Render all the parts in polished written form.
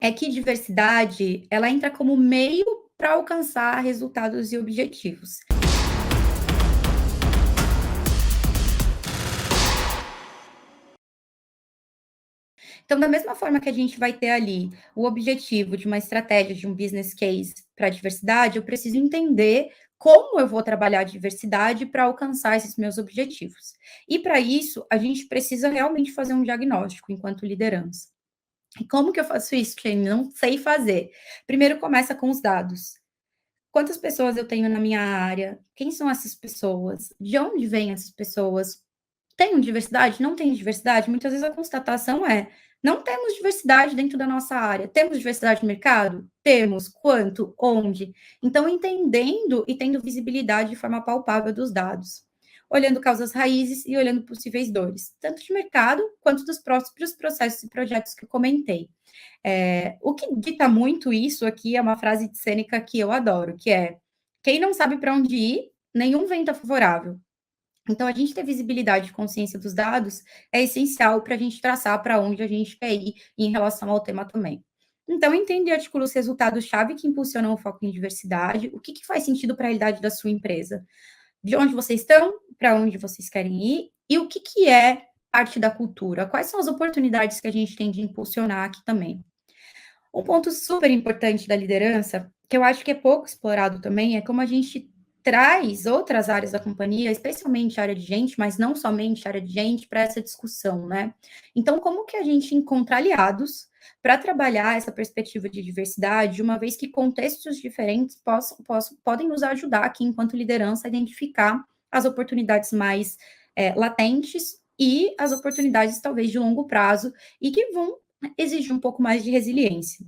É que diversidade, ela entra como meio para alcançar resultados e objetivos. Então, da mesma forma que a gente vai ter ali o objetivo de uma estratégia, de um business case para diversidade, eu preciso entender como eu vou trabalhar a diversidade para alcançar esses meus objetivos. E para isso, a gente precisa realmente fazer um diagnóstico enquanto liderança. E como que eu faço isso, Jane? Não sei fazer. Primeiro começa com os dados. Quantas pessoas eu tenho na minha área? Quem são essas pessoas? De onde vêm essas pessoas? Tem diversidade? Não tem diversidade? Muitas vezes a constatação é: não temos diversidade dentro da nossa área. Temos diversidade no mercado? Temos. Quanto? Onde? Então, entendendo e tendo visibilidade de forma palpável dos dados. Olhando causas raízes e olhando possíveis dores, tanto de mercado quanto dos próprios processos e projetos que eu comentei. O que dita muito isso aqui é uma frase de Sêneca que eu adoro, que é: quem não sabe para onde ir, nenhum vento é favorável. Então, a gente ter visibilidade e consciência dos dados é essencial para a gente traçar para onde a gente quer ir em relação ao tema também. Então, entender e articular os resultados-chave que impulsionam o foco em diversidade, o que, que faz sentido para a realidade da sua empresa, de onde vocês estão, para onde vocês querem ir, e o que, que é parte da cultura, quais são as oportunidades que a gente tem de impulsionar aqui também. Um ponto super importante da liderança, que eu acho que é pouco explorado também, é como a gente traz outras áreas da companhia, especialmente a área de gente, mas não somente a área de gente, para essa discussão, né? Então, como que a gente encontra aliados para trabalhar essa perspectiva de diversidade, uma vez que contextos diferentes podem nos ajudar aqui, enquanto liderança, a identificar as oportunidades mais latentes e as oportunidades, talvez, de longo prazo, e que vão exigir um pouco mais de resiliência.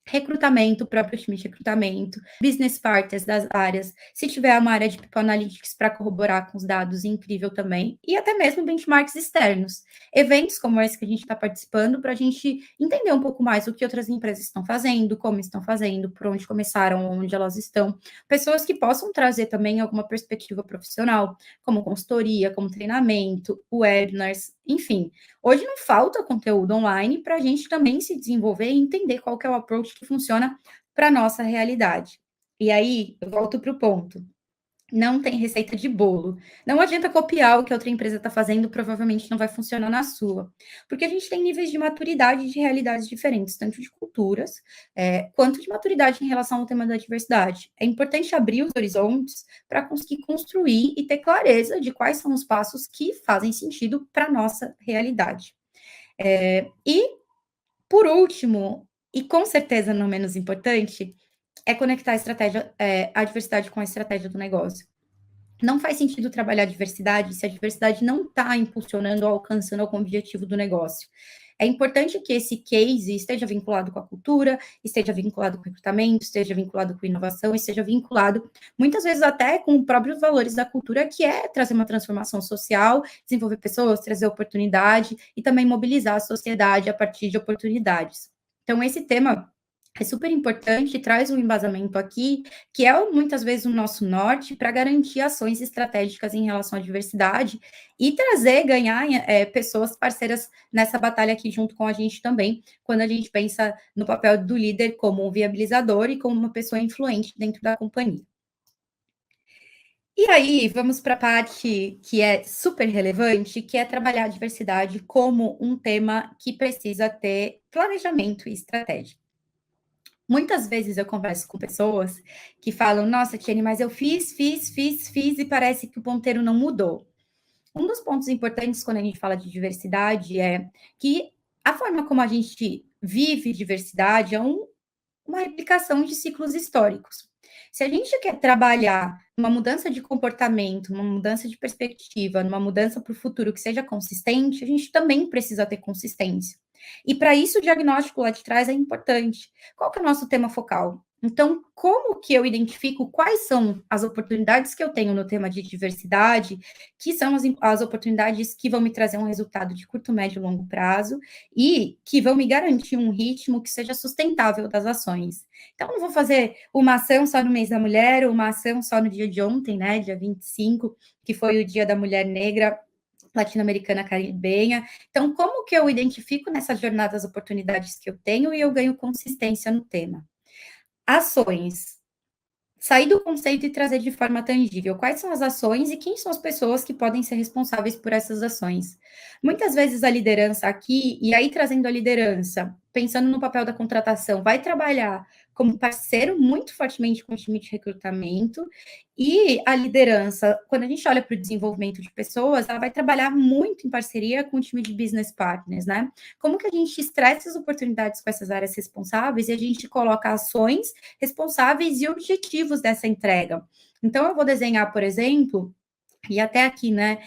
Recrutamento, o próprio time de recrutamento, business partners das áreas, se tiver uma área de People Analytics para corroborar com os dados, incrível também, e até mesmo benchmarks externos. Eventos como esse que a gente está participando, para a gente entender um pouco mais o que outras empresas estão fazendo, como estão fazendo, por onde começaram, onde elas estão. Pessoas que possam trazer também alguma perspectiva profissional, como consultoria, como treinamento, webinars, enfim. Hoje não falta conteúdo online para a gente também se desenvolver e entender qual que é o approach que funciona para a nossa realidade. E aí, eu volto para o ponto. Não tem receita de bolo. Não adianta copiar o que outra empresa está fazendo, provavelmente não vai funcionar na sua. Porque a gente tem níveis de maturidade de realidades diferentes, tanto de culturas, quanto de maturidade em relação ao tema da diversidade. É importante abrir os horizontes para conseguir construir e ter clareza de quais são os passos que fazem sentido para a nossa realidade. E, por último, e com certeza não menos importante, é conectar a estratégia, a diversidade com a estratégia do negócio. Não faz sentido trabalhar diversidade se a diversidade não está impulsionando ou alcançando algum objetivo do negócio. É importante que esse case esteja vinculado com a cultura, esteja vinculado com o recrutamento, esteja vinculado com inovação, esteja vinculado, muitas vezes, até com os próprios valores da cultura, que é trazer uma transformação social, desenvolver pessoas, trazer oportunidade e também mobilizar a sociedade a partir de oportunidades. Então, esse tema é super importante e traz um embasamento aqui, que é muitas vezes o nosso norte para garantir ações estratégicas em relação à diversidade e trazer, ganhar pessoas parceiras nessa batalha aqui junto com a gente também, quando a gente pensa no papel do líder como um viabilizador e como uma pessoa influente dentro da companhia. E aí, vamos para a parte que é super relevante, que é trabalhar a diversidade como um tema que precisa ter planejamento e estratégia. Muitas vezes eu converso com pessoas que falam: nossa, Tiene, mas eu fiz e parece que o ponteiro não mudou. Um dos pontos importantes quando a gente fala de diversidade é que a forma como a gente vive diversidade é uma replicação de ciclos históricos. Se a gente quer trabalhar uma mudança de comportamento, uma mudança de perspectiva, numa mudança para o futuro que seja consistente, a gente também precisa ter consistência. E para isso o diagnóstico lá de trás é importante. Qual que é o nosso tema focal? Então, como que eu identifico quais são as oportunidades que eu tenho no tema de diversidade, que são as oportunidades que vão me trazer um resultado de curto, médio e longo prazo, e que vão me garantir um ritmo que seja sustentável das ações. Então, não vou fazer uma ação só no mês da mulher, uma ação só no dia de ontem, né, dia 25, que foi o dia da mulher negra, latino-americana, caribenha. Então, como que eu identifico nessas jornadas as oportunidades que eu tenho e eu ganho consistência no tema? Ações. Sair do conceito e trazer de forma tangível. Quais são as ações e quem são as pessoas que podem ser responsáveis por essas ações? Muitas vezes a liderança aqui, e aí trazendo a liderança, pensando no papel da contratação, vai trabalhar como parceiro muito fortemente com o time de recrutamento, e a liderança, quando a gente olha para o desenvolvimento de pessoas, ela vai trabalhar muito em parceria com o time de business partners, né? Como que a gente estressa as oportunidades com essas áreas responsáveis e a gente coloca ações responsáveis e objetivos dessa entrega. Então, eu vou desenhar, por exemplo, e até aqui, né?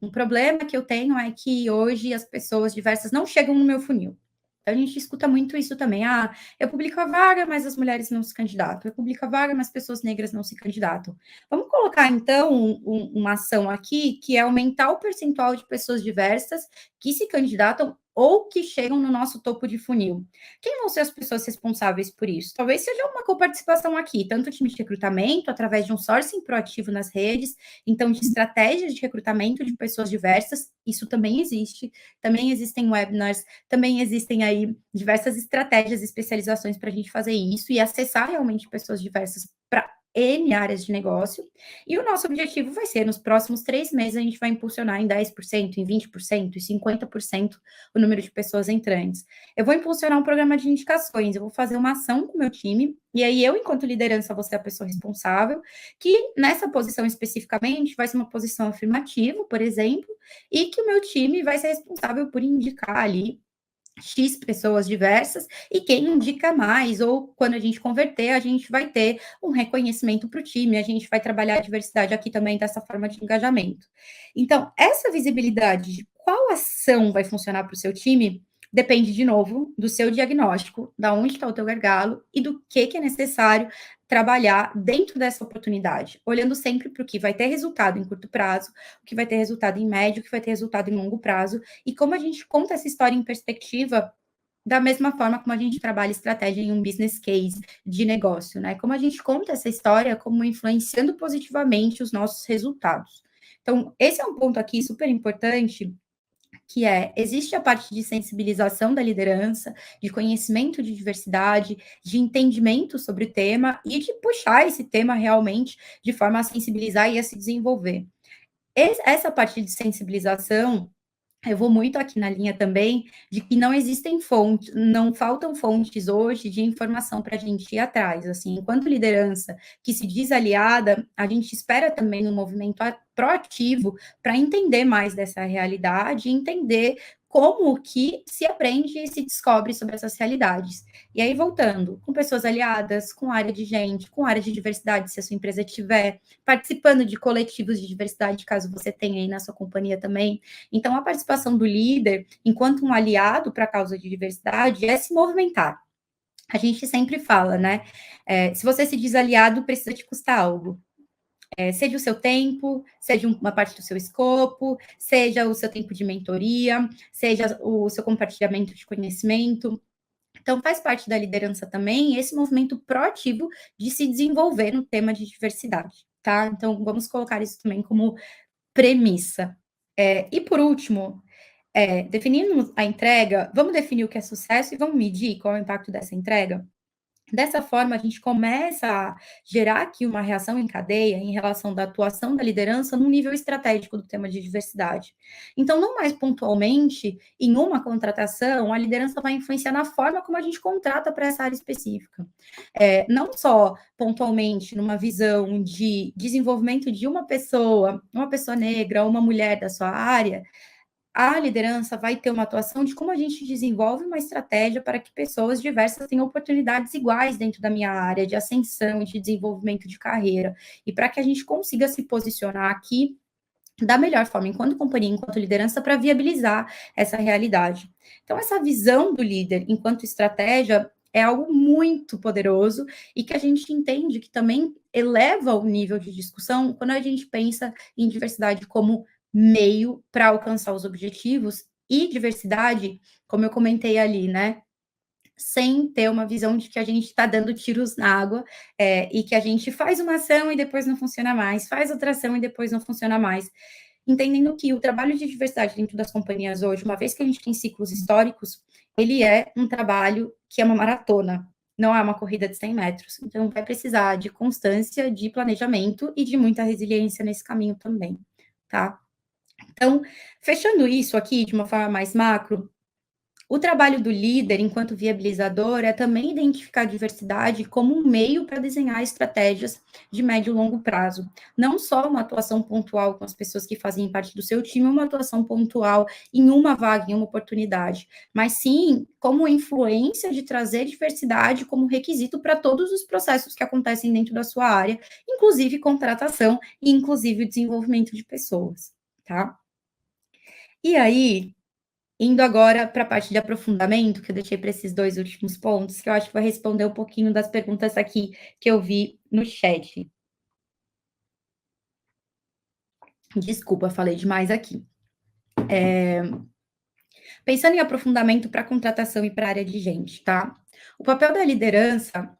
Um problema que eu tenho é que hoje as pessoas diversas não chegam no meu funil. Então, a gente escuta muito isso também. Ah, eu publico a vaga, mas as mulheres não se candidatam. Eu publico a vaga, mas pessoas negras não se candidatam. Vamos colocar, então, uma ação aqui que é aumentar o percentual de pessoas diversas que se candidatam ou que chegam no nosso topo de funil. Quem vão ser as pessoas responsáveis por isso? Talvez seja uma coparticipação aqui, tanto o time de recrutamento, através de um sourcing proativo nas redes, então de estratégias de recrutamento de pessoas diversas, isso também existe. Também existem webinars, também existem aí diversas estratégias e especializações para a gente fazer isso e acessar realmente pessoas diversas para N áreas de negócio. E o nosso objetivo vai ser, nos próximos 3 meses, a gente vai impulsionar em 10%, em 20%, em 50% o número de pessoas entrantes. Eu vou impulsionar um programa de indicações, eu vou fazer uma ação com o meu time, e aí eu, enquanto liderança, vou ser a pessoa responsável, que nessa posição especificamente vai ser uma posição afirmativa, por exemplo, e que o meu time vai ser responsável por indicar ali X pessoas diversas, e quem indica mais, ou quando a gente converter, a gente vai ter um reconhecimento para o time, a gente vai trabalhar a diversidade aqui também dessa forma de engajamento. Então, essa visibilidade de qual ação vai funcionar para o seu time depende, de novo, do seu diagnóstico, da onde está o teu gargalo e do que é necessário trabalhar dentro dessa oportunidade, olhando sempre para o que vai ter resultado em curto prazo, o que vai ter resultado em médio, o que vai ter resultado em longo prazo, e como a gente conta essa história em perspectiva da mesma forma como a gente trabalha estratégia em um business case de negócio, né? Como a gente conta essa história como influenciando positivamente os nossos resultados. Então, esse é um ponto aqui super importante, que existe a parte de sensibilização da liderança, de conhecimento de diversidade, de entendimento sobre o tema e de puxar esse tema realmente de forma a sensibilizar e a se desenvolver. Essa parte de sensibilização, eu vou muito aqui na linha também de que não existem fontes, não faltam fontes hoje de informação para a gente ir atrás. Assim, enquanto liderança que se diz aliada, a gente espera também um movimento proativo para entender mais dessa realidade, entender como que se aprende e se descobre sobre essas realidades. E aí, voltando, com pessoas aliadas, com área de gente, com área de diversidade, se a sua empresa tiver, participando de coletivos de diversidade, caso você tenha aí na sua companhia também. Então, a participação do líder, enquanto um aliado para a causa de diversidade, é se movimentar. A gente sempre fala, né? Se você se diz aliado, precisa te custar algo. Seja o seu tempo, seja uma parte do seu escopo, seja o seu tempo de mentoria, seja o seu compartilhamento de conhecimento. Então, faz parte da liderança também esse movimento proativo de se desenvolver no tema de diversidade, tá? Então, vamos colocar isso também como premissa. E por último, definindo a entrega, vamos definir o que é sucesso e vamos medir qual é o impacto dessa entrega? Dessa forma, a gente começa a gerar aqui uma reação em cadeia em relação da atuação da liderança no nível estratégico do tema de diversidade. Então, não mais pontualmente, em uma contratação, a liderança vai influenciar na forma como a gente contrata para essa área específica. Não só pontualmente numa visão de desenvolvimento de uma pessoa negra, uma mulher da sua área, a liderança vai ter uma atuação de como a gente desenvolve uma estratégia para que pessoas diversas tenham oportunidades iguais dentro da minha área de ascensão, de desenvolvimento de carreira, e para que a gente consiga se posicionar aqui da melhor forma, enquanto companhia, enquanto liderança, para viabilizar essa realidade. Então, essa visão do líder enquanto estratégia é algo muito poderoso e que a gente entende que também eleva o nível de discussão quando a gente pensa em diversidade como meio para alcançar os objetivos e diversidade, como eu comentei ali, né? Sem ter uma visão de que a gente está dando tiros na água, e que a gente faz uma ação e depois não funciona mais, faz outra ação e depois não funciona mais. entendendo que o trabalho de diversidade dentro das companhias hoje, uma vez que a gente tem ciclos históricos, ele é um trabalho que é uma maratona, não é uma corrida de 100 metros. Então, vai precisar de constância, de planejamento e de muita resiliência nesse caminho também, tá? Então, fechando isso aqui de uma forma mais macro, o trabalho do líder, enquanto viabilizador, é também identificar a diversidade como um meio para desenhar estratégias de médio e longo prazo. Não só uma atuação pontual com as pessoas que fazem parte do seu time, uma atuação pontual em uma vaga, em uma oportunidade, mas sim como influência de trazer diversidade como requisito para todos os processos que acontecem dentro da sua área, inclusive contratação e inclusive o desenvolvimento de pessoas, tá? E aí, indo agora para a parte de aprofundamento, que eu deixei para esses dois últimos pontos, que eu acho que vai responder um pouquinho das perguntas aqui que eu vi no chat. Desculpa, falei demais aqui. Pensando em aprofundamento para contratação e para a área de gente, tá? O papel da liderança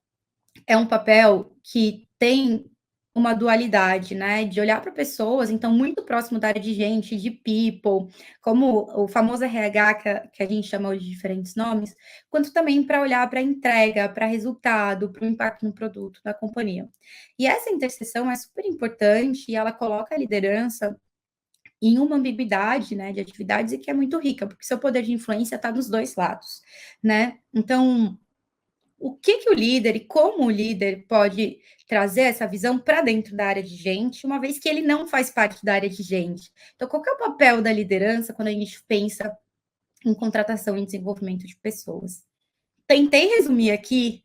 é um papel que tem uma dualidade, né? De olhar para pessoas, então, muito próximo da área de gente, de people, como o famoso RH, que a gente chama de diferentes nomes, quanto também para olhar para a entrega, para resultado, para o impacto no produto da companhia. E essa interseção é super importante e ela coloca a liderança em uma ambiguidade, né, de atividades e que é muito rica, porque seu poder de influência está dos dois lados, né? Então, o que que o líder e como o líder pode trazer essa visão para dentro da área de gente, uma vez que ele não faz parte da área de gente. Então, qual que é o papel da liderança quando a gente pensa em contratação e desenvolvimento de pessoas? Tentei resumir aqui,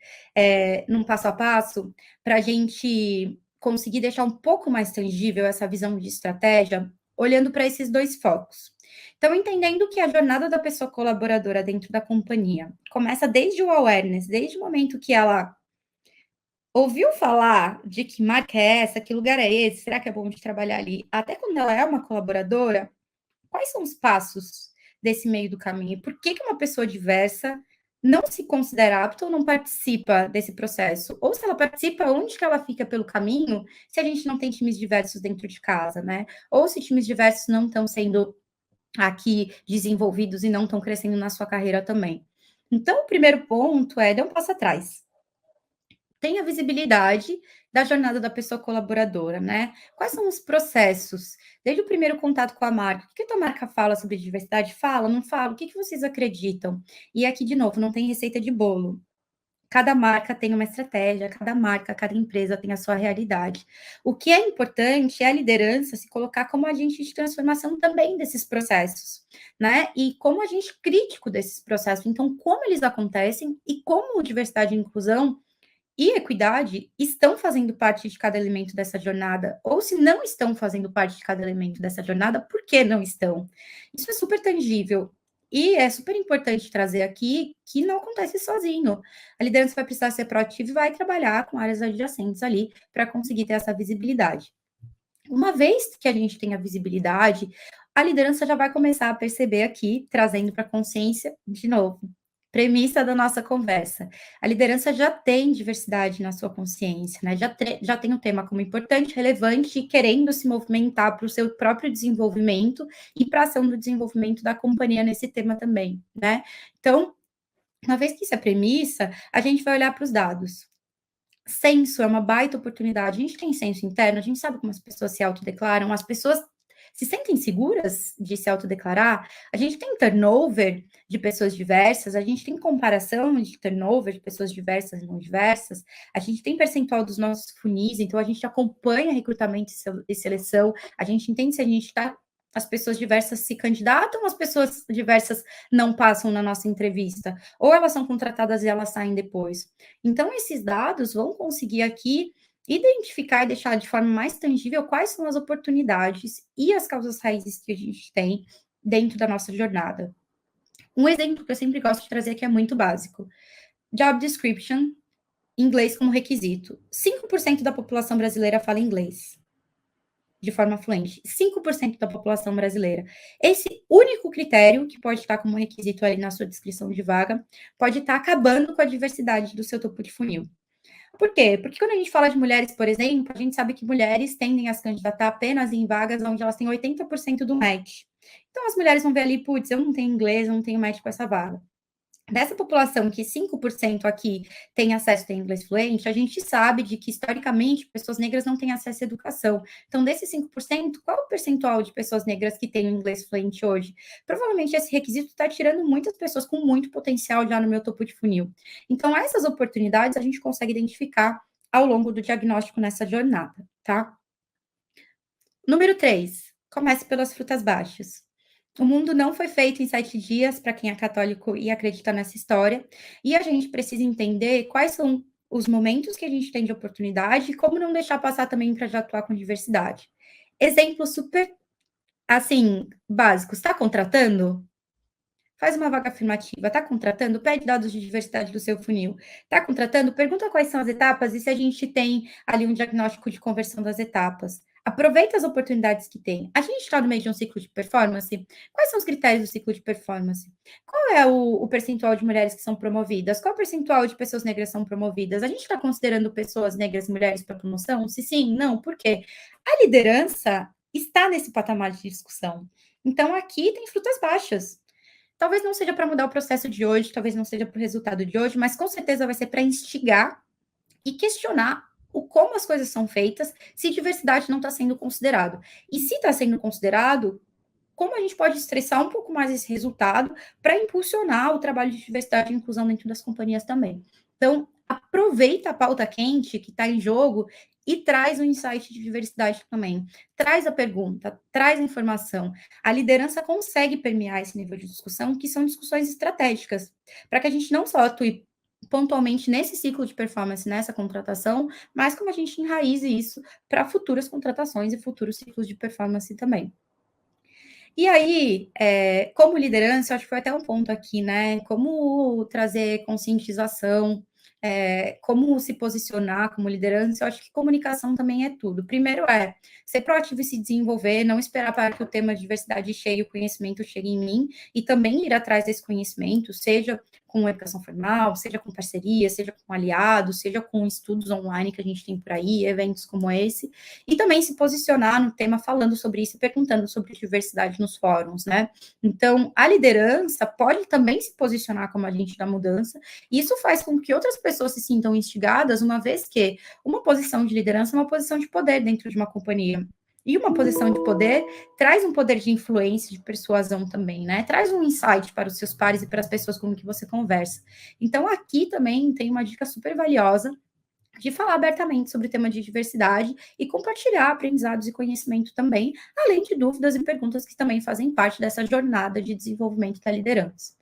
num passo a passo, para a gente conseguir deixar um pouco mais tangível essa visão de estratégia, olhando para esses dois focos. Então, entendendo que a jornada da pessoa colaboradora dentro da companhia começa desde o awareness, desde o momento que ela ouviu falar de que marca é essa, que lugar é esse, será que é bom de trabalhar ali, até quando ela é uma colaboradora, quais são os passos desse meio do caminho? Por que que uma pessoa diversa não se considera apta ou não participa desse processo? Ou se ela participa, onde que ela fica pelo caminho se a gente não tem times diversos dentro de casa, né? Ou se times diversos não estão sendo aqui desenvolvidos e não estão crescendo na sua carreira também. Então, o primeiro ponto é dar um passo atrás. Tenha visibilidade da jornada da pessoa colaboradora, né? Quais são os processos? Desde o primeiro contato com a marca. O que a tua marca fala sobre diversidade? Fala, não fala? O que vocês acreditam? E aqui, de novo, não tem receita de bolo. Cada marca tem uma estratégia, cada marca, cada empresa tem a sua realidade. O que é importante é a liderança se colocar como agente de transformação também desses processos, né? E como agente crítico desses processos. Então, como eles acontecem e como diversidade e inclusão e equidade estão fazendo parte de cada elemento dessa jornada, ou se não estão fazendo parte de cada elemento dessa jornada, por que não estão? Isso é super tangível. E é super importante trazer aqui que não acontece sozinho. A liderança vai precisar ser proativa e vai trabalhar com áreas adjacentes ali para conseguir ter essa visibilidade. Uma vez que a gente tem a visibilidade, a liderança já vai começar a perceber aqui, trazendo para a consciência, de novo, premissa da nossa conversa. A liderança já tem diversidade na sua consciência, né? Já tem o tema como importante, relevante e querendo se movimentar para o seu próprio desenvolvimento e para a ação do desenvolvimento da companhia nesse tema também, né? Então, uma vez que isso é premissa, a gente vai olhar para os dados. Censo é uma baita oportunidade. A gente tem censo interno, a gente sabe como as pessoas se autodeclaram, as pessoas se sentem seguras de se autodeclarar. A gente tem turnover de pessoas diversas, a gente tem comparação de turnover de pessoas diversas e não diversas, a gente tem percentual dos nossos funis, então a gente acompanha recrutamento e seleção, a gente entende se a gente está. As pessoas diversas se candidatam, as pessoas diversas não passam na nossa entrevista, ou elas são contratadas e elas saem depois. Então, esses dados vão conseguir aqui identificar e deixar de forma mais tangível quais são as oportunidades e as causas raízes que a gente tem dentro da nossa jornada. Um exemplo que eu sempre gosto de trazer que é muito básico. Job description, inglês como requisito. 5% da população brasileira fala inglês de forma fluente. 5% da população brasileira. Esse único critério, que pode estar como requisito ali na sua descrição de vaga, pode estar acabando com a diversidade do seu topo de funil. Por quê? Porque quando a gente fala de mulheres, por exemplo, a gente sabe que mulheres tendem a se candidatar apenas em vagas onde elas têm 80% do match. Então, as mulheres vão ver ali, putz, eu não tenho inglês, eu não tenho match com essa vaga. Dessa população que 5% aqui tem acesso a inglês fluente, a gente sabe de que, historicamente, pessoas negras não têm acesso à educação. Então, desses 5%, qual o percentual de pessoas negras que têm o inglês fluente hoje? Provavelmente esse requisito está tirando muitas pessoas com muito potencial já no meu topo de funil. Então, essas oportunidades a gente consegue identificar ao longo do diagnóstico nessa jornada, tá? Número 3, comece pelas frutas baixas. O mundo não foi feito em 7 dias, para quem é católico e acredita nessa história, e a gente precisa entender quais são os momentos que a gente tem de oportunidade e como não deixar passar também para já atuar com diversidade. Exemplo super, assim, básico. Está contratando? Faz uma vaga afirmativa. Está contratando? Pede dados de diversidade do seu funil. Está contratando? Pergunta quais são as etapas e se a gente tem ali um diagnóstico de conversão das etapas. Aproveita as oportunidades que tem. A gente está no meio de um ciclo de performance? Quais são os critérios do ciclo de performance? Qual é o percentual de mulheres que são promovidas? Qual é o percentual de pessoas negras são promovidas? A gente está considerando pessoas negras e mulheres para promoção? Se sim, não, por quê? A liderança está nesse patamar de discussão. Então, aqui tem frutas baixas. Talvez não seja para mudar o processo de hoje, talvez não seja para o resultado de hoje, mas com certeza vai ser para instigar e questionar o como as coisas são feitas se diversidade não está sendo considerado. E se está sendo considerado, como a gente pode estressar um pouco mais esse resultado para impulsionar o trabalho de diversidade e inclusão dentro das companhias também. Então, aproveita a pauta quente que está em jogo e traz um insight de diversidade também. Traz a pergunta, traz a informação. A liderança consegue permear esse nível de discussão, que são discussões estratégicas, para que a gente não só atue pontualmente nesse ciclo de performance, nessa contratação, mas como a gente enraize isso para futuras contratações e futuros ciclos de performance também. E aí, como liderança, acho que foi até um ponto aqui, né? Como trazer conscientização, como se posicionar como liderança, eu acho que comunicação também é tudo. Primeiro é ser proativo e se desenvolver, não esperar para que o tema de diversidade chegue, o conhecimento chegue em mim, e também ir atrás desse conhecimento, seja com educação formal, seja com parceria, seja com aliados, seja com estudos online que a gente tem por aí, eventos como esse, e também se posicionar no tema falando sobre isso e perguntando sobre diversidade nos fóruns, né? Então, a liderança pode também se posicionar como agente da mudança, e isso faz com que outras pessoas se sintam instigadas, uma vez que uma posição de liderança é uma posição de poder dentro de uma companhia. E uma posição de poder traz um poder de influência, de persuasão também, né? Traz um insight para os seus pares e para as pessoas com que você conversa. Então, aqui também tem uma dica super valiosa de falar abertamente sobre o tema de diversidade e compartilhar aprendizados e conhecimento também, além de dúvidas e perguntas que também fazem parte dessa jornada de desenvolvimento da liderança.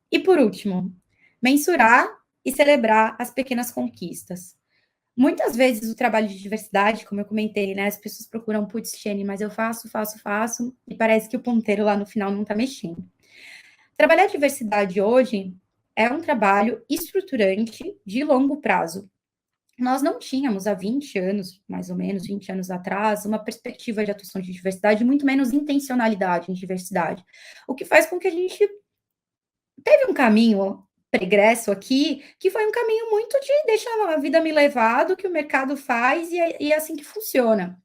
E por último, mensurar e celebrar as pequenas conquistas. Muitas vezes o trabalho de diversidade, como eu comentei, né, as pessoas procuram, putz, Shane, mas eu faço, e parece que o ponteiro lá no final não está mexendo. Trabalhar diversidade hoje é um trabalho estruturante de longo prazo. Nós não tínhamos há 20 anos, mais ou menos, 20 anos atrás, uma perspectiva de atuação de diversidade, muito menos intencionalidade em diversidade. O que faz com que a gente teve um caminho pregresso aqui, que foi um caminho muito de deixar a vida me levar, do que o mercado faz, e é assim que funciona.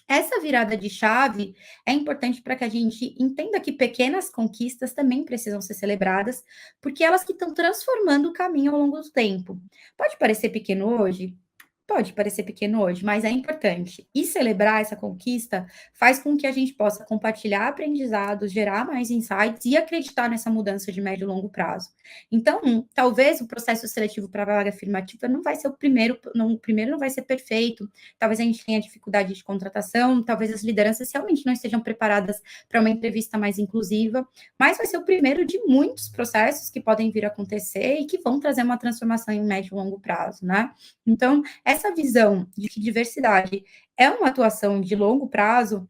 Essa virada de chave é importante para que a gente entenda que pequenas conquistas também precisam ser celebradas, porque elas que estão transformando o caminho ao longo do tempo. Pode parecer pequeno hoje? Pode parecer pequeno hoje, mas é importante. E celebrar essa conquista faz com que a gente possa compartilhar aprendizados, gerar mais insights e acreditar nessa mudança de médio e longo prazo. Então, talvez o processo seletivo para a vaga afirmativa não vai ser o primeiro não vai ser perfeito. Talvez a gente tenha dificuldade de contratação, talvez as lideranças realmente não estejam preparadas para uma entrevista mais inclusiva, mas vai ser o primeiro de muitos processos que podem vir a acontecer e que vão trazer uma transformação em médio e longo prazo, né? Então, essa visão de que diversidade é uma atuação de longo prazo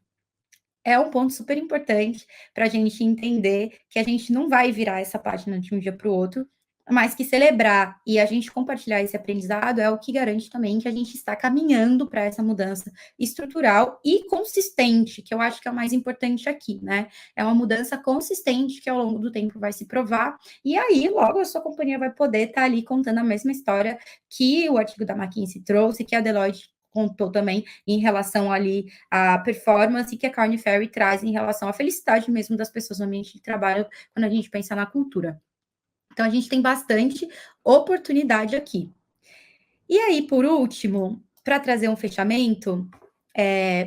é um ponto super importante para a gente entender que a gente não vai virar essa página de um dia para o outro. mas que celebrar e a gente compartilhar esse aprendizado é o que garante também que a gente está caminhando para essa mudança estrutural e consistente, que eu acho que é o mais importante aqui, né? É uma mudança consistente que ao longo do tempo vai se provar, e aí logo a sua companhia vai poder estar ali contando a mesma história que o artigo da McKinsey trouxe, que a Deloitte contou também em relação ali à performance, e que a Korn Ferry traz em relação à felicidade mesmo das pessoas no ambiente de trabalho, quando a gente pensa na cultura. Então, a gente tem bastante oportunidade aqui. E aí, por último, para trazer um fechamento,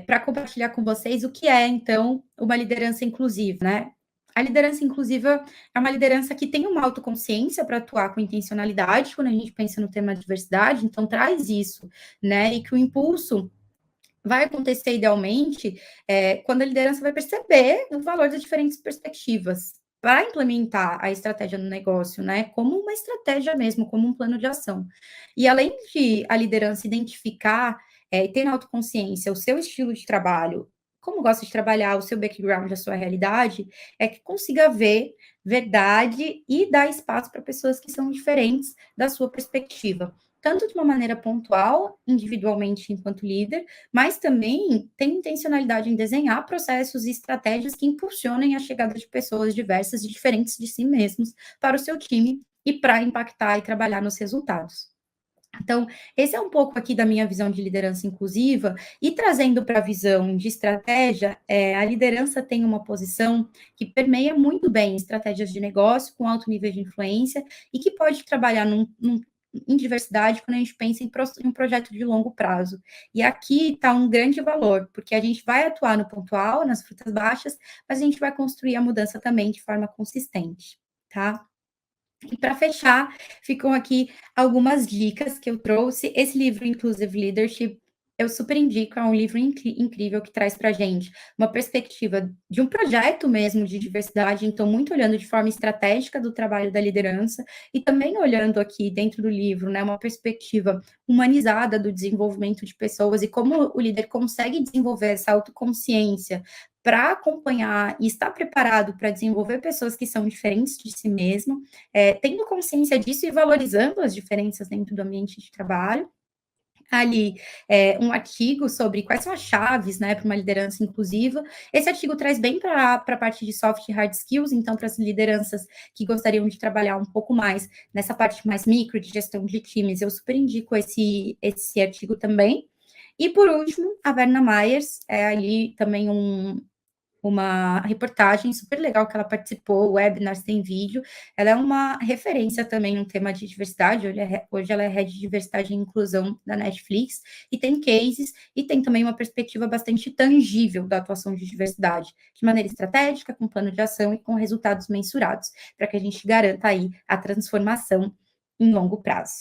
para compartilhar com vocês o que é, então, uma liderança inclusiva, né? A liderança inclusiva é uma liderança que tem uma autoconsciência para atuar com intencionalidade quando a gente pensa no tema diversidade, então traz isso, né? E que o impulso vai acontecer idealmente quando a liderança vai perceber o valor das diferentes perspectivas para implementar a estratégia no negócio, né? Como uma estratégia mesmo, como um plano de ação. E além de a liderança identificar e ter na autoconsciência o seu estilo de trabalho, como gosta de trabalhar, o seu background, a sua realidade, é que consiga ver verdade e dar espaço para pessoas que são diferentes da sua perspectiva, tanto de uma maneira pontual, individualmente enquanto líder, mas também tem intencionalidade em desenhar processos e estratégias que impulsionem a chegada de pessoas diversas e diferentes de si mesmos para o seu time e para impactar e trabalhar nos resultados. Então, esse é um pouco aqui da minha visão de liderança inclusiva, e trazendo para a visão de estratégia, a liderança tem uma posição que permeia muito bem estratégias de negócio com alto nível de influência e que pode trabalhar em diversidade quando a gente pensa em um projeto de longo prazo. E aqui está um grande valor, porque a gente vai atuar no pontual, nas frutas baixas, mas a gente vai construir a mudança também de forma consistente, tá? E para fechar, ficam aqui algumas dicas que eu trouxe. Esse livro, Inclusive Leadership, eu super indico, é um livro incrível que traz para a gente uma perspectiva de um projeto mesmo de diversidade, então, muito olhando de forma estratégica do trabalho da liderança, e também olhando aqui dentro do livro, né, uma perspectiva humanizada do desenvolvimento de pessoas e como o líder consegue desenvolver essa autoconsciência para acompanhar e estar preparado para desenvolver pessoas que são diferentes de si mesmo, tendo consciência disso e valorizando as diferenças dentro do ambiente de trabalho. Ali, um artigo sobre quais são as chaves, né, para uma liderança inclusiva. Esse artigo traz bem para a parte de soft e hard skills, então, para as lideranças que gostariam de trabalhar um pouco mais nessa parte mais micro de gestão de times, eu super indico esse artigo também. E, por último, a Verna Myers, ali também uma reportagem super legal que ela participou, webinars, tem vídeo. Ela é uma referência também no tema de diversidade, hoje ela é head de diversidade e inclusão da Netflix, e tem cases, e tem também uma perspectiva bastante tangível da atuação de diversidade, de maneira estratégica, com plano de ação e com resultados mensurados, para que a gente garanta aí a transformação em longo prazo.